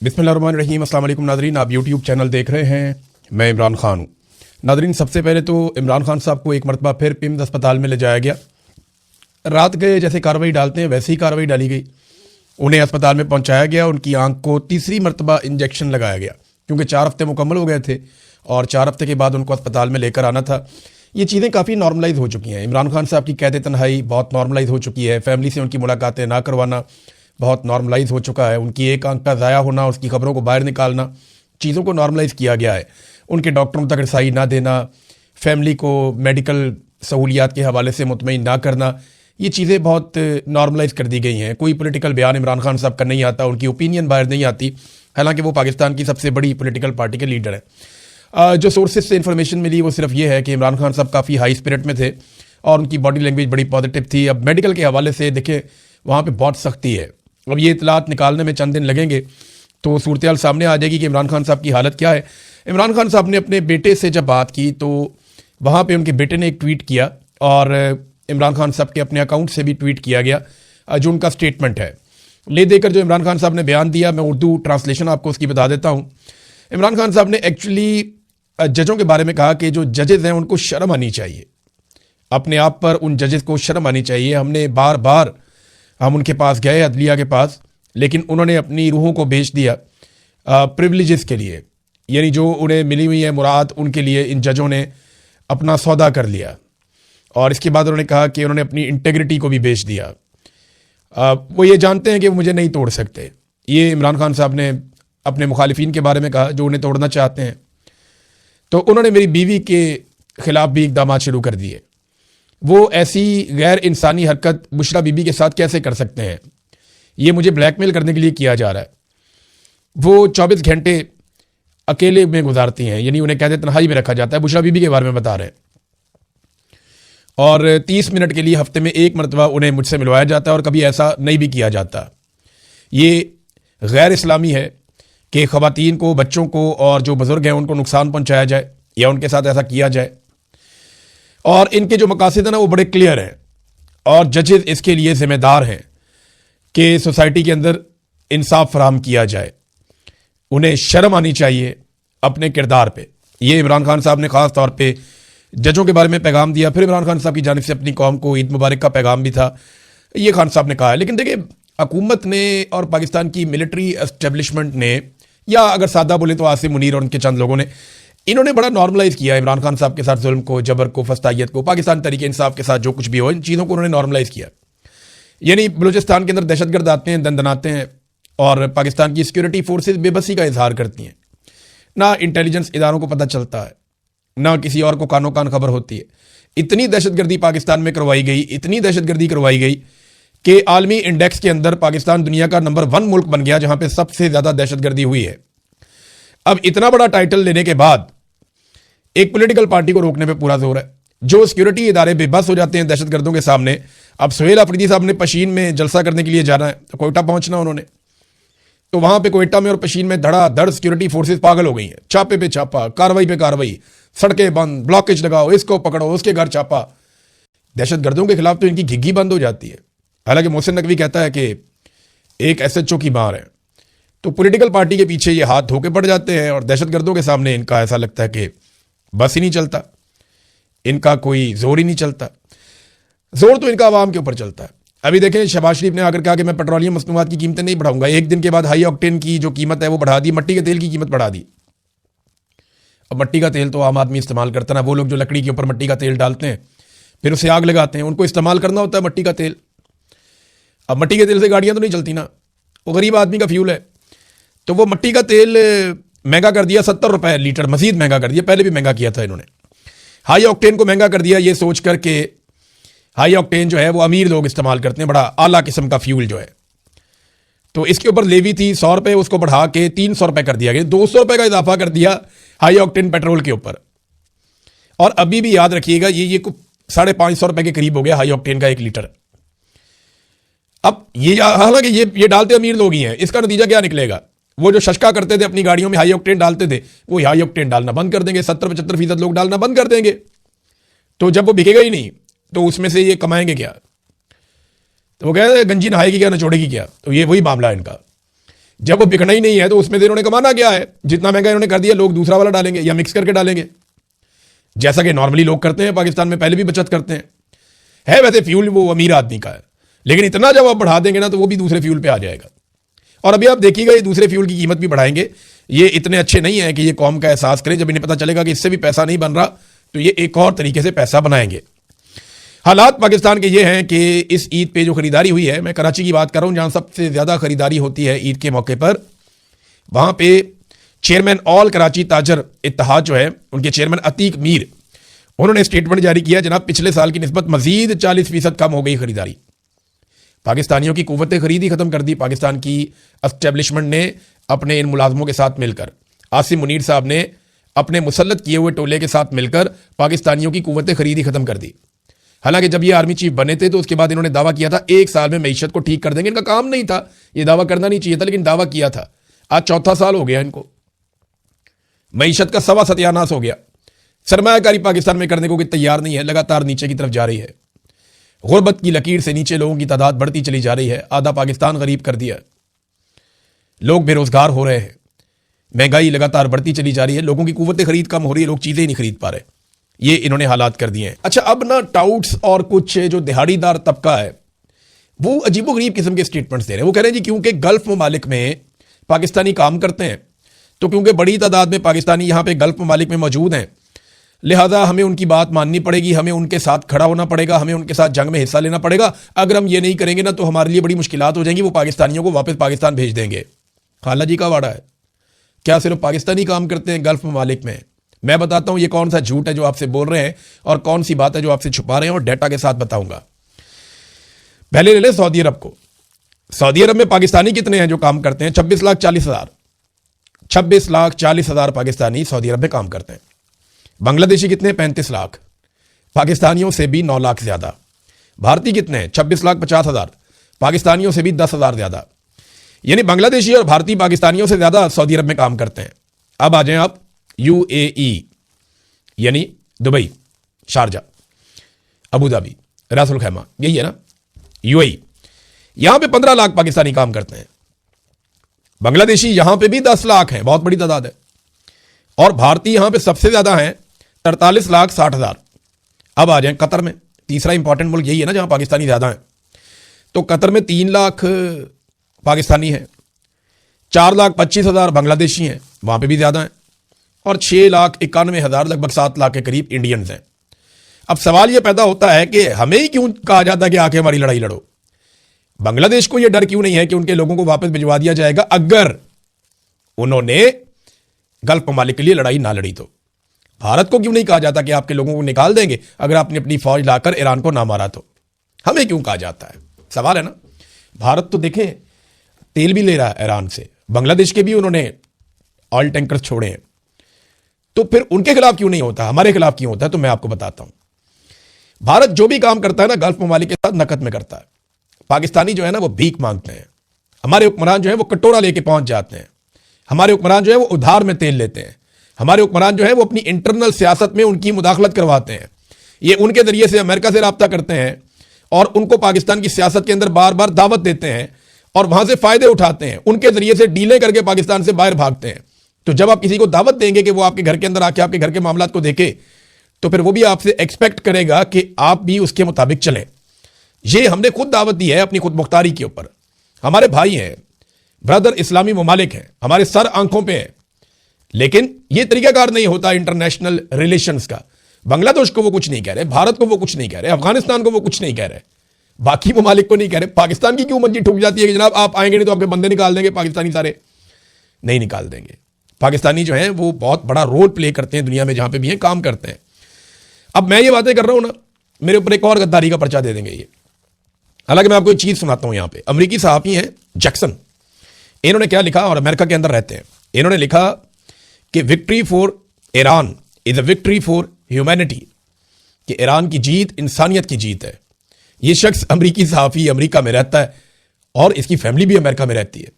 बिस्मिल्लाहिर्रहमानिर्रहीम। अस्सलाम वालेकुम नाज़रीन, आप यूट्यूब चैनल देख रहे हैं। मैं इमरान खान हूँ। नाज़रीन, सबसे पहले तो इमरान खान साहब को एक मरतबा फिर पिम्स अस्पताल में ले जाया गया। रात के जैसे कार्रवाई डालते हैं वैसी ही कार्रवाई डाली गई। उन्हें अस्पताल में पहुँचाया गया। उनकी आँख को तीसरी मरतबा इंजेक्शन लगाया गया क्योंकि 4 हफ्ते मुकम्मल हो गए थे और 4 हफ्ते के बाद उनको अस्पताल में लेकर आना था। ये चीज़ें काफ़ी नॉर्मलाइज हो चुकी हैं। इमरान खान साहब की कैद तन्हाई बहुत नॉर्मलाइज हो चुकी है। फैमिली से उनकी मुलाकातें ना करवाना बहुत नॉर्मलाइज हो चुका है। उनकी एक आंख का ज़ाया होना, उसकी खबरों को बाहर निकालना, चीज़ों को नॉर्मलाइज किया गया है। उनके डॉक्टरों तक रसाई ना देना, फैमिली को मेडिकल सहूलियात के हवाले से मुतमईन ना करना, ये चीज़ें बहुत नॉर्मलाइज कर दी गई हैं। कोई पॉलिटिकल बयान इमरान खान साहब का नहीं आता, उनकी ओपिनियन बाहर नहीं आती, हालांकि वो पाकिस्तान की सबसे बड़ी पॉलिटिकल पार्टी के लीडर हैं। जो सोर्सेज से इन्फॉर्मेशन मिली वो सिर्फ ये है कि इमरान खान साहब काफ़ी हाई स्पिरिट में थे और उनकी बॉडी लैंग्वेज बड़ी पॉजिटिव थी। अब मेडिकल के हवाले से देखें, वहाँ पर बहुत सख्ती है। अब ये इतलात निकालने में चंद दिन लगेंगे तो सूरत हाल सामने आ जाएगी कि इमरान खान साहब की हालत क्या है। इमरान खान साहब ने अपने बेटे से जब बात की तो वहाँ पे उनके बेटे ने एक ट्वीट किया और इमरान खान साहब के अपने अकाउंट से भी ट्वीट किया गया जो उनका स्टेटमेंट है। ले देकर जो इमरान खान साहब ने बयान दिया, मैं उर्दू ट्रांसलेशन आपको उसकी बता देता हूँ। इमरान खान साहब ने एक्चुअली जजों के बारे में कहा कि जो जजेज़ हैं उनको शर्म आनी चाहिए, अपने आप पर उन जजेज़ को शर्म आनी चाहिए। हमने बार बार हम उनके पास गए, अदलिया के पास, लेकिन उन्होंने अपनी रूहों को बेच दिया प्रिविलेजेस के लिए, यानी जो उन्हें मिली हुई है मुराद, उनके लिए इन जजों ने अपना सौदा कर लिया। और इसके बाद उन्होंने कहा कि उन्होंने अपनी इंटेग्रिटी को भी बेच दिया। वो ये जानते हैं कि वो मुझे नहीं तोड़ सकते। ये इमरान खान साहब ने अपने मुखालिफिन के बारे में कहा जो उन्हें तोड़ना चाहते हैं। तो उन्होंने मेरी बीवी के ख़िलाफ़ भी इक़दाम शुरू कर दिए। वो ऐसी गैर इंसानी हरकत बुशरा बीबी के साथ कैसे कर सकते हैं? ये मुझे ब्लैकमेल करने के लिए किया जा रहा है। वो 24 घंटे अकेले में गुजारती हैं, यानी उन्हें कहते तन्हाई में रखा जाता है। बुशरा बीबी के बारे में बता रहे हैं। और 30 मिनट के लिए हफ्ते में एक मरतबा उन्हें मुझसे मिलवाया जाता है और कभी ऐसा नहीं भी किया जाता। ये गैर इस्लामी है कि ख़वातीन को, बच्चों को और जो बुज़ुर्ग हैं उनको नुकसान पहुँचाया जाए या उनके साथ ऐसा किया जाए। और इनके जो मकासद हैं ना वो बड़े क्लियर हैं और जजेस इसके लिए ज़िम्मेदार हैं कि सोसाइटी के अंदर इंसाफ फराहम किया जाए। उन्हें शर्म आनी चाहिए अपने किरदार पे। ये इमरान खान साहब ने ख़ास तौर पे जजों के बारे में पैगाम दिया। फिर इमरान खान साहब की जानिब से अपनी कौम को ईद मुबारक का पैगाम भी था, ये खान साहब ने कहा है। लेकिन देखिए, हुकूमत ने और पाकिस्तान की मिलिट्री एस्टेब्लिशमेंट ने, या अगर सादा बोले तो आसिम मुनीर और उनके चंद लोगों ने, इन्होंने बड़ा नॉर्मलाइज किया इमरान खान साहब के साथ जुल्म को, जबर को, फस्तायत को। पाकिस्तान तरीके इंसाफ के साथ जो कुछ भी हो, इन चीज़ों को उन्होंने नॉर्मलाइज किया। यानी बलूचिस्तान के अंदर दहशतगर्द आते हैं, दंदनाते हैं और पाकिस्तान की सिक्योरिटी फोर्सेस बेबसी का इजहार करती हैं। ना इंटेलिजेंस इदारों को पता चलता है, ना किसी और को कानो कान खबर होती है। इतनी दहशतगर्दी पाकिस्तान में करवाई गई, इतनी दहशतगर्दी करवाई गई कि आलमी इंडेक्स के अंदर पाकिस्तान दुनिया का नंबर 1 मुल्क बन गया जहां पर सबसे ज़्यादा दहशतगर्दी हुई है। अब इतना बड़ा टाइटल लेने के बाद एक पॉलिटिकल पार्टी को रोकने पे पूरा जोर है। जो सिक्योरिटी इदारे बेबस हो जाते हैं दहशतगर्दों के सामने। अब सुहेल अफरीदी साहब ने पशीन में जलसा करने के लिए जाना है, तो कोयटा पहुंचना उन्होंने, तो वहां पे कोयटा में और पशीन में धड़ाधड़ सिक्योरिटी फोर्सेस पागल हो गई हैं। छापे पे छापा, कार्रवाई पे कार्रवाई, सड़कें बंद, ब्लॉकेज लगाओ, इसको पकड़ो, उसके घर छापा। दहशतगर्दों के खिलाफ तो इनकी घिग्गी बंद हो जाती है। हालांकि मोहसिन नकवी कहता है कि एक SHO की मार है। तो पॉलिटिकल पार्टी के पीछे ये हाथ धोके पड़ जाते हैं और दहशतगर्दों के सामने इनका ऐसा लगता है कि बस ही नहीं चलता, इनका कोई जोर ही नहीं चलता। जोर तो इनका आवाम के ऊपर चलता है। अभी देखें, शहबाज शरीफ ने आकर कहा कि मैं पेट्रोलियम मसनूआत की कीमतें नहीं बढ़ाऊंगा। एक दिन के बाद हाई ऑक्टेन की जो कीमत है वो बढ़ा दी, मट्टी के तेल की कीमत बढ़ा दी। अब मट्टी का तेल तो आम आदमी इस्तेमाल करता ना, वो लोग जो लकड़ी के ऊपर मट्टी का तेल डालते हैं फिर उसे आग लगाते हैं, उनको इस्तेमाल करना होता है मट्टी का तेल। अब मट्टी के तेल से गाड़ियां तो नहीं चलती ना, वो गरीब आदमी का फ्यूल है। तो वो मट्टी का तेल महंगा कर दिया, 70 रुपए लीटर, मजीद महंगा कर दिया। पहले भी महंगा किया था इन्होंने। हाई ऑक्टेन को महंगा कर दिया ये सोच करके, हाई ऑक्टेन जो है वो अमीर लोग इस्तेमाल करते हैं, बड़ा आला किस्म का फ्यूल जो है। तो इसके ऊपर लेवी थी 100 रुपए, उसको बढ़ा के 300 रुपए कर दिया गया, 200 रुपए का इजाफा कर दिया हाई ऑक्टेन पेट्रोल के ऊपर। और अभी भी याद रखिएगा, ये 550 रुपए के करीब हो गया हाई ऑक्टेन का 1 लीटर। अब ये, हालांकि ये डालते अमीर लोग ही हैं, इसका नतीजा क्या निकलेगा? वो जो शशका करते थे अपनी गाड़ियों में हाई ऑक्टेन डालते थे, वो हाई ऑक्टेन डालना बंद कर देंगे। 70-75% लोग डालना बंद कर देंगे। तो जब वो बिकेगा ही नहीं तो उसमें से ये कमाएंगे क्या? तो वो कहते हैं गंजी नहाएगी क्या, नचोड़ेगी क्या? तो ये वही मामला है इनका। जब वो बिकना ही नहीं है तो उसमें से इन्होंने कमाना क्या है? जितना महंगा इन्होंने कर दिया, लोग दूसरा वाला डालेंगे या मिक्स करके डालेंगे, जैसा कि नॉर्मली लोग करते हैं। पाकिस्तान में पहले भी बचत करते हैं। है वैसे फ्यूल वो अमीर आदमी का है, लेकिन इतना जब आप बढ़ा देंगे ना तो वो भी दूसरे फ्यूल पे आ जाएगा। और अभी आप देखिएगा ये दूसरे फ्यूल की कीमत भी बढ़ाएंगे। ये इतने अच्छे नहीं है कि ये कौम का एहसास करें। जब इन्हें पता चलेगा कि इससे भी पैसा नहीं बन रहा तो ये एक और तरीके से पैसा बनाएंगे। हालात पाकिस्तान के ये हैं कि इस ईद पे जो खरीदारी हुई है, मैं कराची की बात कर रहा हूँ जहाँ सबसे ज़्यादा खरीदारी होती है ईद के मौके पर, वहाँ पे चेयरमैन ऑल कराची ताजर इत्तेहाद जो है, उनके चेयरमैन अतीक मीर, उन्होंने स्टेटमेंट जारी किया, जनाब पिछले साल की निस्बत मजीद 40% कम हो गई खरीदारी। पाकिस्तानियों की कुव्वत खरीदी खत्म कर दी पाकिस्तान की एस्टेब्लिशमेंट ने अपने इन मुलाजमों के साथ मिलकर। आसिम मुनीर साहब ने अपने मुसल्लत किए हुए टोले के साथ मिलकर पाकिस्तानियों की कुव्वत खरीदी खत्म कर दी। हालांकि जब ये आर्मी चीफ बने थे तो उसके बाद इन्होंने दावा किया था 1 साल में मईशत को ठीक कर देंगे। इनका काम नहीं था, ये दावा करना नहीं चाहिए था, लेकिन दावा किया था। आज चौथा साल हो गया इनको, मईशत का सवा सत्यानाश हो गया। सरमायाकारी पाकिस्तान में करने को कोई तैयार नहीं है, लगातार नीचे की तरफ जा रही है। गुर्बत की लकीर से नीचे लोगों की तादाद बढ़ती चली जा रही है। आधा पाकिस्तान गरीब कर दिया, लोग बेरोजगार हो रहे हैं, महंगाई लगातार बढ़ती चली जा रही है, लोगों की कुव्वत खरीद कम हो रही है, लोग चीजें नहीं खरीद पा रहे। ये इन्होंने हालात कर दिए हैं। अच्छा, अब ना टाउट्स और कुछ जो दिहाड़ीदार तबका है वो अजीबोगरीब किस्म के स्टेटमेंट्स दे रहे हैं। वो कह रहे हैं जी क्योंकि गल्फ ममालिक में पाकिस्तानी काम करते हैं, तो क्योंकि बड़ी तादाद में पाकिस्तानी यहाँ पे गल्फ ममालिक में मौजूद हैं, लिहाजा हमें उनकी बात माननी पड़ेगी, हमें उनके साथ खड़ा होना पड़ेगा, हमें उनके साथ जंग में हिस्सा लेना पड़ेगा। अगर हम ये नहीं करेंगे ना तो हमारे लिए बड़ी मुश्किलात हो जाएंगी, वो पाकिस्तानियों को वापस पाकिस्तान भेज देंगे। खाला जी का वाड़ा है, क्या सिर्फ पाकिस्तानी काम करते हैं गल्फ ममालिक में? मैं बताता हूं ये कौन सा झूठ है जो आपसे बोल रहे हैं और कौन सी बात है जो आपसे छुपा रहे हैं, और डेटा के साथ बताऊंगा। पहले ले लें सऊदी अरब को। सऊदी अरब में पाकिस्तानी कितने हैं जो काम करते हैं? 26,40,000। 26,40,000 पाकिस्तानी सऊदी अरब में काम करते हैं। बांग्लादेशी कितने? 35 लाख। पाकिस्तानियों से भी 9 लाख ज्यादा। भारतीय कितने हैं? 26,50,000। पाकिस्तानियों से भी 10,000 ज्यादा। यानी बांग्लादेशी और भारतीय पाकिस्तानियों से ज्यादा सऊदी अरब में काम करते हैं। अब आ जाएं आप UAE, यानी दुबई, शारजा, अबू धाबी, रासुल खैमा, यही है ना UAE। यहां पे 15 लाख पाकिस्तानी काम करते हैं। बांग्लादेशी यहां पे भी 10 लाख हैं, बहुत बड़ी तादाद है। और भारतीय यहां पे सबसे ज्यादा हैं, 43,60,000। अब आ जाएं कतर में, तीसरा इंपॉर्टेंट मुल्क यही है ना जहां पाकिस्तानी ज्यादा हैं। तो कतर में 3 लाख पाकिस्तानी हैं, 4,25,000 बांग्लादेशी हैं, वहां पे भी ज्यादा हैं, और 6,91,000 लगभग 7 लाख के करीब इंडियंस हैं। अब सवाल यह पैदा होता है कि हमें ही क्यों कहा जाता है कि आके हमारी लड़ाई लड़ो? बांग्लादेश को यह डर क्यों नहीं है कि उनके लोगों को वापस भिजवा दिया जाएगा अगर उन्होंने गल्फ ममालिक के लिए लड़ाई ना लड़ी? तो भारत को क्यों नहीं कहा जाता कि आपके लोगों को निकाल देंगे अगर आपने अपनी फौज लाकर ईरान को ना मारा? तो हमें क्यों कहा जाता है? सवाल है ना। भारत तो देखें तेल भी ले रहा है ईरान से, बांग्लादेश के भी उन्होंने ऑयल टैंकर्स छोड़े हैं, तो फिर उनके खिलाफ क्यों नहीं होता, हमारे खिलाफ क्यों होता है? तो मैं आपको बताता हूं। भारत जो भी काम करता है ना गल्फ ममालिक के साथ नकद में करता है। पाकिस्तानी जो है ना वो भीख मांगते हैं, हमारे हुक्मरान जो है वो कटोरा लेके पहुंच जाते हैं, हमारे हुक्मरान जो है वो उधार में तेल लेते हैं, हमारे हुक्मरान जो है वो अपनी इंटरनल सियासत में उनकी मुदाखलत करवाते हैं। ये उनके जरिए से अमेरिका से रब्ता करते हैं और उनको पाकिस्तान की सियासत के अंदर बार बार दावत देते हैं और वहां से फायदे उठाते हैं, उनके जरिए से डीलें करके पाकिस्तान से बाहर भागते हैं। तो जब आप किसी को दावत देंगे कि वो आपके घर के अंदर आके आपके घर के मामलात को देखे, तो फिर वो भी आपसे एक्सपेक्ट करेगा कि आप भी उसके मुताबिक चलें। ये हमने खुद दावत दी है अपनी खुद मुख्तारी के ऊपर। हमारे भाई हैं, ब्रदर इस्लामी ममालिक हैं, हमारे सर आंखों पे हैं, लेकिन ये तरीकाकार नहीं होता इंटरनेशनल रिलेशंस का। बांग्लादेश को वो कुछ नहीं कह रहे, भारत को वो कुछ नहीं कह रहे, अफगानिस्तान को वो कुछ नहीं कह रहे, बाकी ममालिक को नहीं कह रहे। पाकिस्तान की क्यों मंजी ठुक जाती है कि जनाब आप आएंगे नहीं तो आपके बंदे निकाल देंगे? पाकिस्तानी सारे नहीं निकाल देंगे। पाकिस्तानी जो है वो बहुत बड़ा रोल प्ले करते हैं दुनिया में, जहां पे भी हैं काम करते हैं। अब मैं ये बातें कर रहा हूं ना, मेरे ऊपर एक और गद्दारी का पर्चा दे देंगे ये। हालांकि मैं आपको एक चीज सुनाता हूं। यहां पे अमेरिकी सहाफी हैं जैक्सन, इन्होंने क्या लिखा, और अमेरिका के अंदर रहते हैं। इन्होंने लिखा कि victory for Iran is a victory for humanity, कि ईरान की जीत इंसानियत की जीत है। ये शख्स अमेरिकी सहाफी अमेरिका में रहता है और इसकी फैमिली भी अमेरिका में रहती है।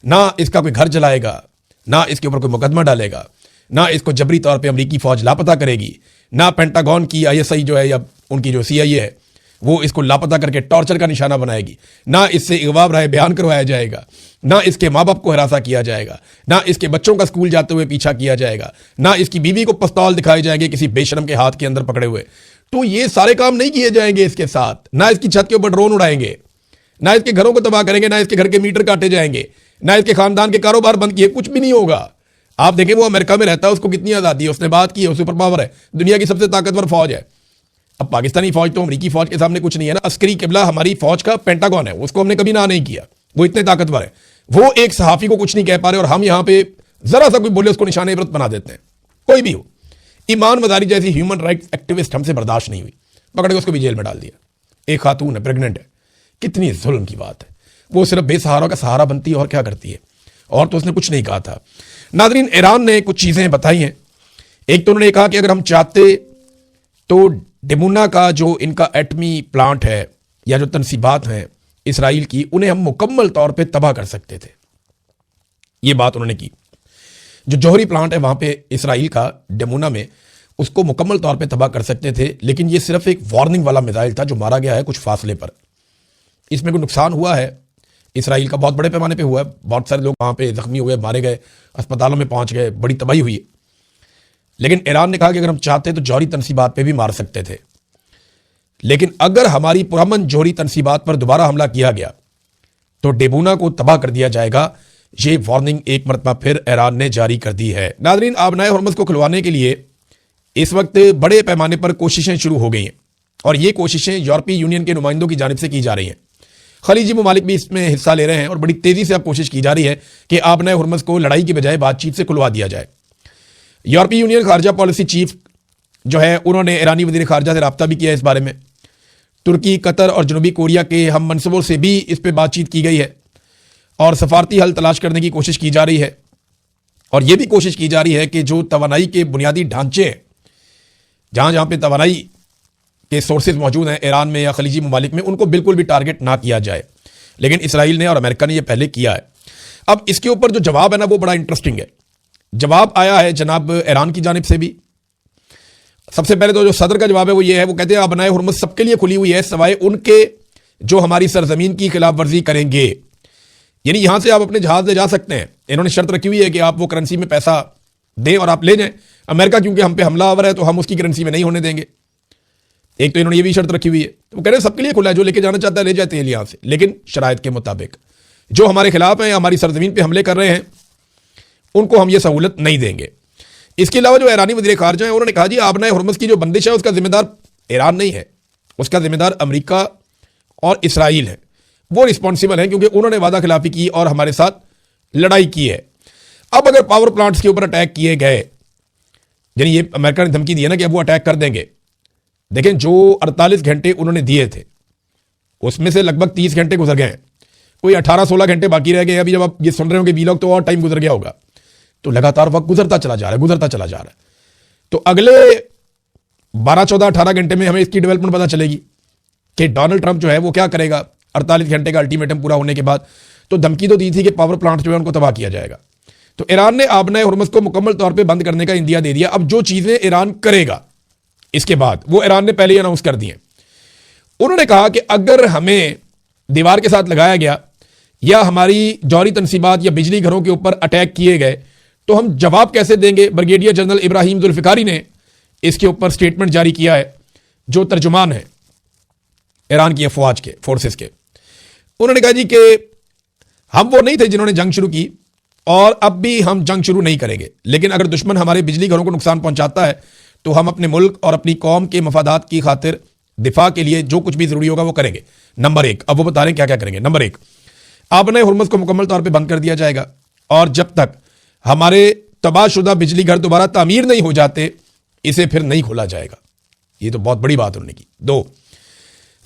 ना इसका कोई घर जलाएगा, ना इसके ऊपर कोई मुकदमा डालेगा, ना इसको जबरी तौर पे अमेरिकी फौज लापता करेगी, ना पेंटागन की ISI जो है या उनकी जो CIA है वो इसको लापता करके टॉर्चर का निशाना बनाएगी। ना इससे अगवा बराए बयान करवाया जाएगा, ना इसके माँ बाप को हरासा किया जाएगा, ना इसके बच्चों का स्कूल जाते हुए पीछा किया जाएगा, ना इसकी बीवी को पिस्तौल दिखाए जाएंगे किसी बेशरम के हाथ के अंदर पकड़े हुए। तो ये सारे काम नहीं किए जाएंगे इसके साथ। ना इसकी छत के ऊपर ड्रोन उड़ाएंगे, ना इसके घरों को तबाह करेंगे, ना इसके घर के मीटर काटे जाएंगे, ना इसके खानदान के कारोबार बंद किए, कुछ भी नहीं होगा। आप देखें वो अमेरिका में रहता है, उसको कितनी आज़ादी है, उसने बात की है, सुपर पावर है, दुनिया की सबसे ताकतवर फौज है। अब पाकिस्तानी फौज तो अमेरिकी फौज के सामने कुछ नहीं है ना। अस्करी किबला हमारी फौज का पेंटागन है, उसको हमने कभी ना नहीं किया, वो इतने ताकतवर है। वो एक सहाफी को कुछ नहीं कह पा रहे और हम यहां पे जरा सा कोई बोले उसको निशाने इबरत बना देते हैं। कोई भी हो, ईमान मजारी जैसी ह्यूमन राइट्स एक्टिविस्ट हमसे बर्दाश्त नहीं हुई, पकड़ के उसको भी जेल में डाल दिया। एक खातून है, प्रेग्नेंट है, कितनी जुल्म की बात है। वो सिर्फ बेसहारा का सहारा बनती है और क्या करती है, और तो उसने कुछ नहीं कहा था। नाज़रीन, ईरान ने कुछ चीजें बताई हैं। एक तो उन्होंने कहा कि अगर हम चाहते तो डिमुना का जो इनका एटमी प्लांट है या जो तनसीबात हैं इसराइल की, उन्हें हम मुकम्मल तौर पे तबाह कर सकते थे। ये बात उन्होंने की। जो जौहरी प्लांट है वहां पे इसराइल का डिमुना में, उसको मुकम्मल तौर पे तबाह कर सकते थे, लेकिन ये सिर्फ एक वार्निंग वाला मिसाइल था जो मारा गया है कुछ फासले पर। इसमें कोई नुकसान हुआ है इसराइल का, बहुत बड़े पैमाने पे हुआ है। बहुत सारे लोग वहां पे जख्मी हुए, मारे गए, अस्पतालों में पहुंच गए, बड़ी तबाही हुई है। लेकिन ईरान ने कहा कि अगर हम चाहते तो जौहरी तनसीबात पे भी मार सकते थे, लेकिन अगर हमारी पुरअमन जौहरी तनसीबात पर दोबारा हमला किया गया तो डेबूना को तबाह कर दिया जाएगा। ये वार्निंग एक मरतबा फिर ईरान ने जारी कर दी है। नाज़रीन, आबनाए हुर्मुज़ को खुलवाने के लिए इस वक्त बड़े पैमाने पर कोशिशें शुरू हो गई हैं, और ये कोशिशें यूरोपीय यूनियन के नुमाइंदों की जानिब से की जा रही हैं। खलीजी ममालिक भी इसमें हिस्सा ले रहे हैं और बड़ी तेजी से अब कोशिश की जा रही है कि आबनाए हुर्मुज़ को लड़ाई की बजाय बातचीत से खुलवा दिया जाए। यूरोपीय यूनियन खारजा पॉलिसी चीफ जो है, उन्होंने ईरानी वज़ीर खारजा से रब्ता भी किया इस बारे में। तुर्की, कतर और जनूबी कोरिया के हम मनसूबों से भी इस पर बातचीत की गई है और सफारती हल तलाश करने की कोशिश की जा रही है। और यह भी कोशिश की जा रही है कि जो तवानाई के बुनियादी ढांचे हैं, जहां जहां पे तवानाई के सोर्सेज मौजूद हैं ईरान में या खलीजी ममालिक में, उनको बिल्कुल भी टारगेट ना किया जाए। लेकिन इसराइल ने और अमेरिका ने यह पहले किया है। अब इसके ऊपर जो जवाब है ना, वो बड़ा इंटरेस्टिंग है। जवाब आया है जनाब ईरान की जानिब से भी। सबसे पहले तो जो सदर का जवाब है वो ये है, वो कहते हैं आबनाए हुर्मुज़ सबके लिए खुली हुई है सवाए उनके जो हमारी सरजमीन की खिलाफ वर्जी करेंगे। यानी यहां से आप अपने जहाज ले जा सकते हैं। इन्होंने शर्त रखी हुई है कि आप वो करेंसी में पैसा दें और आप ले जाएं। अमेरिका क्योंकि हम पे हमलावर है तो हम उसकी करेंसी में नहीं होने देंगे। एक तो इन्होंने ये भी शर्त रखी हुई है। वो कह रहे हैं सबके लिए खुला है, जो लेके जाना चाहता है ले जाते हैं यहां से, लेकिन शराइत के मुताबिक। जो हमारे खिलाफ हैं या हमारी सरजमीन पे हमले कर रहे हैं उनको हम ये सहूलत नहीं देंगे। इसके अलावा जो ईरानी वज़ीर ख़ारजा है, उन्होंने कहा जी आबनाए हुर्मुज़ की जो बंदिश है उसका जिम्मेदार ईरान नहीं है, उसका जिम्मेदार अमेरिका और इसराइल है। वो रिस्पॉन्सिबल है क्योंकि उन्होंने वादा खिलाफी की और हमारे साथ लड़ाई की है। अब अगर पावर प्लांट्स के ऊपर अटैक किए गए, यानी ये अमेरिका ने धमकी दी है ना कि अब वो अटैक कर देंगे। देखें, जो 48 घंटे उन्होंने दिए थे उसमें से लगभग 30 घंटे गुजर गए हैं, कोई 18-16 घंटे बाकी रह गए। अभी जब आप ये सुन रहे होंगे वीलॉग तो और टाइम गुजर गया होगा। तो लगातार वक्त गुजरता चला जा रहा है। तो अगले 12-14-18 घंटे में हमें इसकी डेवलपमेंट पता चलेगी कि डोनाल्ड ट्रंप जो है वो क्या करेगा 48 घंटे का अल्टीमेटम पूरा होने के बाद। तो धमकी तो दी थी कि पावर प्लांट जो है उनको तबाह किया जाएगा। तो ईरान ने आबनाए हुर्मुज़ को मुकम्मल तौर पर बंद करने का इंदिया दे दिया। अब जो चीजें ईरान करेगा इसके बाद, वो ईरान ने पहले ही अनाउंस कर दी है। उन्होंने कहा कि अगर हमें दीवार के साथ लगाया गया या हमारी जौहरी तनसीबात या बिजली घरों के ऊपर अटैक किए गए तो हम जवाब कैसे देंगे। ब्रिगेडियर जनरल इब्राहिम जुल्फिकारी ने इसके ऊपर स्टेटमेंट जारी किया है, जो तर्जुमान है ईरान की अफवाज के फोर्सेस के। उन्होंने कहा जी कि हम वो नहीं थे जिन्होंने जंग शुरू की और अब भी हम जंग शुरू नहीं करेंगे, लेकिन अगर दुश्मन हमारे बिजली घरों को नुकसान पहुंचाता है तो हम अपने मुल्क और अपनी कौम के मफादात की खातिर दिफा के लिए जो कुछ भी जरूरी होगा वो करेंगे। नंबर 1, अब वो बता रहे हैं क्या क्या करेंगे। नंबर 1, आबनाए हुर्मुज़ को मुकम्मल तौर पर बंद कर दिया जाएगा और जब तक हमारे तबाहशुदा बिजली घर दोबारा तामीर नहीं हो जाते इसे फिर नहीं खोला जाएगा। ये तो बहुत बड़ी बात उन्होंने की। 2,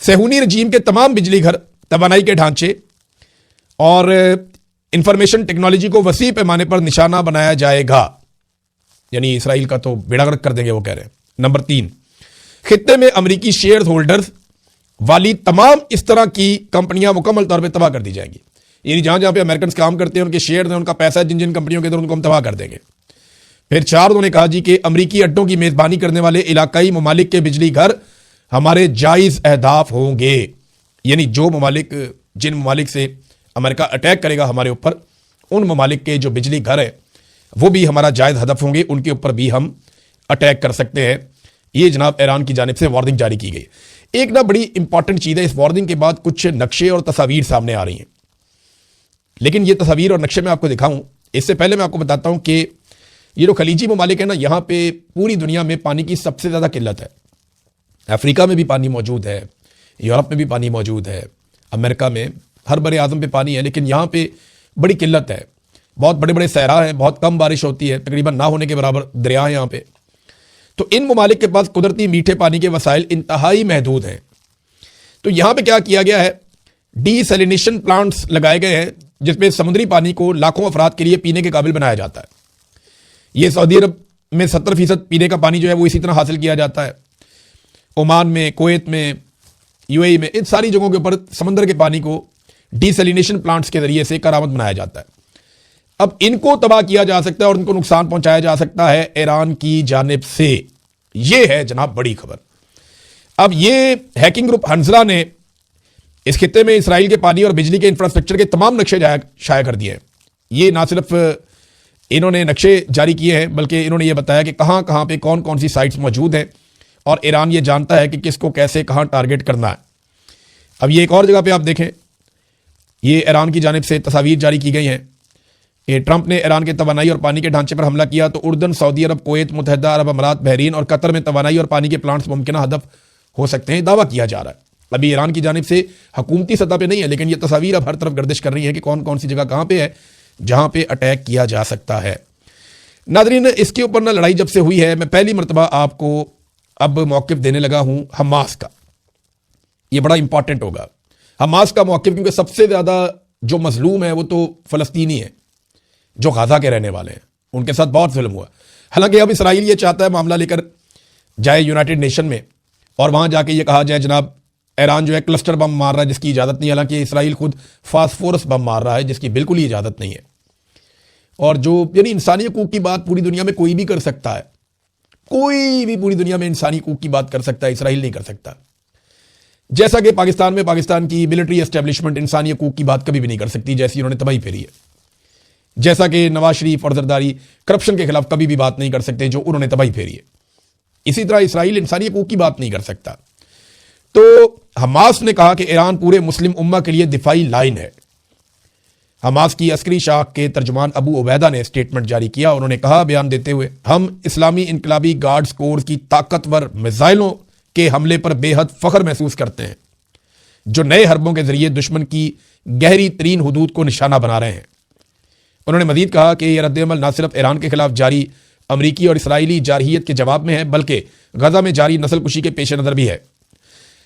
सेहूनी रजीम के तमाम बिजली घर, तवानाई के ढांचे और इंफॉर्मेशन टेक्नोलॉजी को वसी पैमाने पर निशाना बनाया जाएगा। यानी इसराइल का तो बेड़ा गर्क कर देंगे वो कह रहे हैं। नंबर 3, खित्ते में अमेरिकी शेयर होल्डर्स वाली तमाम इस तरह की कंपनियां मुकम्मल तौर पर तबाह कर दी जाएंगी। यानी जहां जहां पे अमेरिकन काम करते हैं उनके शेयर हैं, उनका पैसा है जिन जिन कंपनियों के अंदर, उनको हम तबाह कर देंगे। फिर 4, उन्होंने कहा जी कि अमरीकी अड्डों की मेजबानी करने वाले इलाकाई ममालिक के बिजली घर हमारे जायज़ अहदाफ होंगे, यानी जो ममालिक, जिन ममालिक से अमेरिका अटैक करेगा हमारे ऊपर, उन ममालिक के जो बिजली घर है वो भी हमारा जायज़ हदफ होंगे, उनके ऊपर भी हम अटैक कर सकते हैं। ये जनाब ईरान की जानिब से वार्निंग जारी की गई। एक ना बड़ी इंपॉर्टेंट चीज़ है, इस वार्निंग के बाद कुछ नक्शे और तस्वीर सामने आ रही हैं, लेकिन ये तस्वीर और नक्शे मैं आपको दिखाऊं इससे पहले मैं आपको बताता हूं कि ये जो खलीजी ममालिक है ना, यहाँ पे पूरी दुनिया में पानी की सबसे ज़्यादा किल्लत है। अफ्रीका में भी पानी मौजूद है, यूरोप में भी पानी मौजूद है, अमेरिका में हर बड़े आज़म पे पानी है, लेकिन यहाँ पे बड़ी किल्लत है। बहुत बड़े बड़े सहरा हैं, बहुत कम बारिश होती है, तकरीबन ना होने के बराबर दरिया है यहाँ पे। तो इन ममालिक के पास कुदरती मीठे पानी के वसाइल इंतहाई महदूद हैं। तो यहाँ पे क्या किया गया है, डीसैलिनेशन प्लांट्स लगाए गए हैं जिसमें समुद्री पानी को लाखों अफराद के लिए पीने के काबिल बनाया जाता है। ये सऊदी अरब में 70% पीने का पानी जो है वो इसी तरह हासिल किया जाता है। ओमान में, कुवैत में, यूएई में, इन सारी जगहों के ऊपर समंदर के पानी को डीसैलिनेशन प्लांट्स के जरिए से करामत बनाया जाता है। अब इनको तबाह किया जा सकता है और इनको नुकसान पहुंचाया जा सकता है ईरान की जानिब से। यह है जनाब बड़ी खबर। अब ये हैकिंग ग्रुप हंजला ने इस खित्ते में इसराइल के पानी और बिजली के इंफ्रास्ट्रक्चर के तमाम नक्शे शाया कर दिए हैं। ये ना सिर्फ इन्होंने नक्शे जारी किए हैं, बल्कि इन्होंने ये बताया कि कहां कहां पे कौन कौन सी साइट्स मौजूद हैं और ईरान ये जानता है कि किसको कैसे कहां टारगेट करना है। अब ये एक और जगह पे आप देखें, ये ईरान की जानिब से तस्वीर जारी की गई हैं। ये ट्रंप ने ईरान के तवानाई और पानी के ढांचे पर हमला किया तो उर्दन, सऊदी अरब, कुवैत, मुत्तहिदा अरब अमारात, बहरीन और कतर में तवानाई और पानी के प्लांट्स मुमकिन हदफ हो सकते हैं, दावा किया जा रहा है। अभी ईरान की जानिब से हुकूमती सतह पे नहीं है, लेकिन ये तस्वीर अब हर तरफ गर्दिश कर रही है कि कौन कौन सी जगह कहां पे है जहां पे अटैक किया जा सकता है। नादरीन, इसके ऊपर ना लड़ाई जब से हुई है, मैं पहली मरतबा आपको अब मौक़िफ़ देने लगा हूं हमास का। ये बड़ा इंपॉर्टेंट होगा हमास का मौक़िफ़, क्योंकि सबसे ज़्यादा जो मजलूम है वो तो फ़लस्तीनी है, जो गाज़ा के रहने वाले हैं। उनके साथ बहुत जुल्म हुआ। हालांकि अब इसराइल ये चाहता है मामला लेकर जाए यूनाइटेड नेशन में और वहां जाके ये कहा जाए जनाब ईरान जो है क्लस्टर बम मार रहा है जिसकी इजाज़त नहीं है। हालांकि इसराइल खुद फास्फोरस बम मार रहा है जिसकी बिल्कुल ही इजाज़त नहीं है। और जो यानी इंसानी हकूक़ की बात पूरी दुनिया में कोई भी कर सकता है, कोई भी पूरी दुनिया में इंसानी हकूक़ की बात कर सकता है, इसराइल नहीं कर सकता। जैसा कि पाकिस्तान में पाकिस्तान की मिलिट्री एस्टेब्लिशमेंट इंसानी हकूक़ की बात कभी भी नहीं कर सकती, जैसी उन्होंने तबाही फेरी है। जैसा कि नवाज शरीफ और जरदारी करप्शन के खिलाफ कभी भी बात नहीं कर सकते, जो उन्होंने तबाही फेरी है। इसी तरह इसराइल इंसानी हकूक़ की बात नहीं कर सकता। तो हमास ने कहा कि ईरान पूरे मुस्लिम उम्मा के लिए दिफाई लाइन है। हमास की अस्करी शाख के तर्जुमान अबू उबैदा ने स्टेटमेंट जारी किया। उन्होंने कहा बयान देते हुए, हम इस्लामी इनकलाबी गार्ड्स कोर की ताकतवर मिसाइलों के हमले पर बेहद फख्र महसूस करते हैं, जो नए हरबों के जरिए दुश्मन की गहरी तरीन हुदूद को निशाना बना रहे हैं। उन्होंने मजीद कहा कि यह रद्दअमल न सिर्फ ईरान के खिलाफ जारी अमरीकी और इसराइली जारहियत के जवाब में है, बल्कि गजा में जारी नस्ल कुशी के पेश नज़र भी है।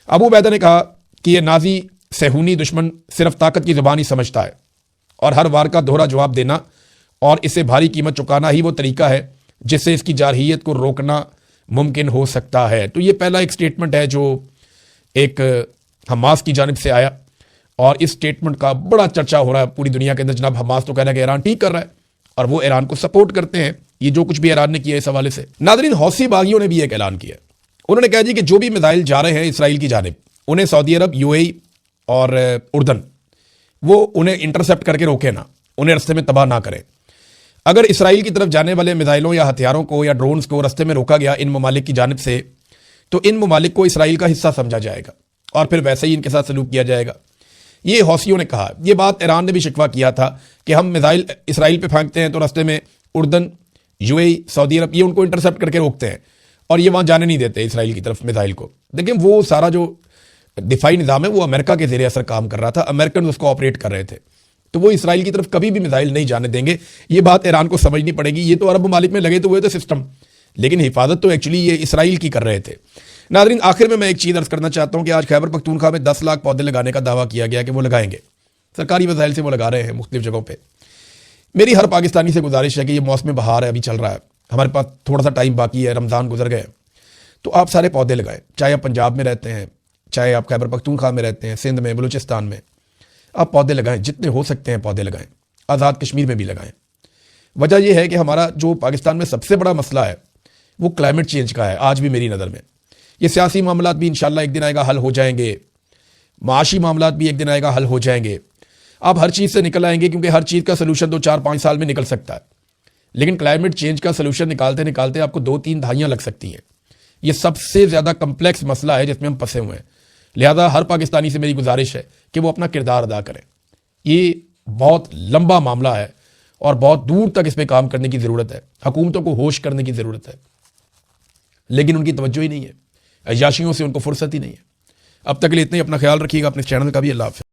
अबू उबैदा ने कहा कि यह नाजी सहूनी दुश्मन सिर्फ ताकत की ज़ुबान ही समझता है और हर वार का दोहरा जवाब देना और इसे भारी कीमत चुकाना ही वो तरीका है जिससे इसकी जारहियत को रोकना मुमकिन हो सकता है। तो ये पहला एक स्टेटमेंट है जो एक हमास की जानिब से आया और इस स्टेटमेंट का बड़ा चर्चा हो रहा है पूरी दुनिया के अंदर। जनाब हमास तो कह रहा है कि ईरान ठीक कर रहा है और वो ईरान को सपोर्ट करते हैं, ये जो कुछ भी ईरान ने किया इस हवाले से। नादरीन, हौसी बागियों ने भी एक ऐलान किया। उन्होंने कहा जी कि जो भी मिसाइल जा रहे हैं इसराइल की जानिब, उन्हें सऊदी अरब, यूएई और उर्दन वो उन्हें इंटरसेप्ट करके रोके ना, उन्हें रस्ते में तबाह ना करें। अगर इसराइल की तरफ जाने वाले मिसाइलों या हथियारों को या ड्रोन्स को रस्ते में रोका गया इन ममालिक की जानिब से, तो इन ममालिक को इसराइल का हिस्सा समझा जाएगा और फिर वैसे ही इनके साथ सलूक किया जाएगा। ये हौसियों ने कहा। यह बात ईरान ने भी शिकवा किया था कि हम मिसाइल इसराइल पे फेंकते हैं तो रस्ते में उर्दन, यूएई, सऊदी अरब ये उनको इंटरसेप्ट करके रोकते हैं और ये वहाँ जाने नहीं देते इसराइल की तरफ मिसाइल को। लेकिन वो सारा जो दिफाई निज़ाम है वो अमेरिका के ज़रिए असर काम कर रहा था, अमेरिकन उसको ऑपरेट कर रहे थे, तो वो इसराइल की तरफ कभी भी मिसाइल नहीं जाने देंगे। ये बात ईरान को समझनी पड़ेगी। ये तो अरब ममालिक में लगे तो हुए थे सिस्टम, लेकिन हिफाजत तो एक्चुअली ये इसराइल की कर रहे थे। नादरीन, आखिर में मैं एक चीज़ अर्ज़ करना चाहता हूँ कि आज खैबर पख्तूनख्वा में 10 लाख पौधे लगाने का दावा किया गया कि वो लगाएंगे। सरकारी वसाइल से वो लगा रहे हैं मुख्तलिफ जगहों पर। मेरी हर पाकिस्तानी से गुजारिश है कि ये मौसम बहार है, अभी चल रहा है, हमारे पास थोड़ा सा टाइम बाकी है, रमज़ान गुजर गए, तो आप सारे पौधे लगाएं। चाहे आप पंजाब में रहते हैं, चाहे आप खैबर पख्तूनख्वा में रहते हैं, सिंध में, बलूचिस्तान में, आप पौधे लगाएं, जितने हो सकते हैं पौधे लगाएं। आज़ाद कश्मीर में भी लगाएं। वजह यह है कि हमारा जो पाकिस्तान में सबसे बड़ा मसला है वो क्लाइमेट चेंज का है आज भी मेरी नज़र में, ये सियासी मामलात भी इंशाल्लाह एक दिन आएगा हल हो जाएंगे, माशी मामलात भी एक दिन आएगा हल हो जाएंगे। आप हर चीज़ से निकल आएंगे, क्योंकि हर चीज़ का सलूशन तो 4-5 साल में निकल सकता है, लेकिन क्लाइमेट चेंज का सलूशन निकालते निकालते आपको 2-3 दहाइयाँ लग सकती हैं। ये सबसे ज़्यादा कम्प्लेक्स मसला है जिसमें हम फंसे हुए हैं। लिहाजा हर पाकिस्तानी से मेरी गुजारिश है कि वो अपना किरदार अदा करें। ये बहुत लंबा मामला है और बहुत दूर तक इस पर काम करने की ज़रूरत है। हुकूमतों को होश करने की ज़रूरत है, लेकिन उनकी तवज्जो ही नहीं है, अय्याशियों से उनको फुर्सत ही नहीं है। अब तक के लिए इतने ही। अपना ख्याल रखिएगा, अपने चैनल का भी। अल्लाह हाफ़िज़।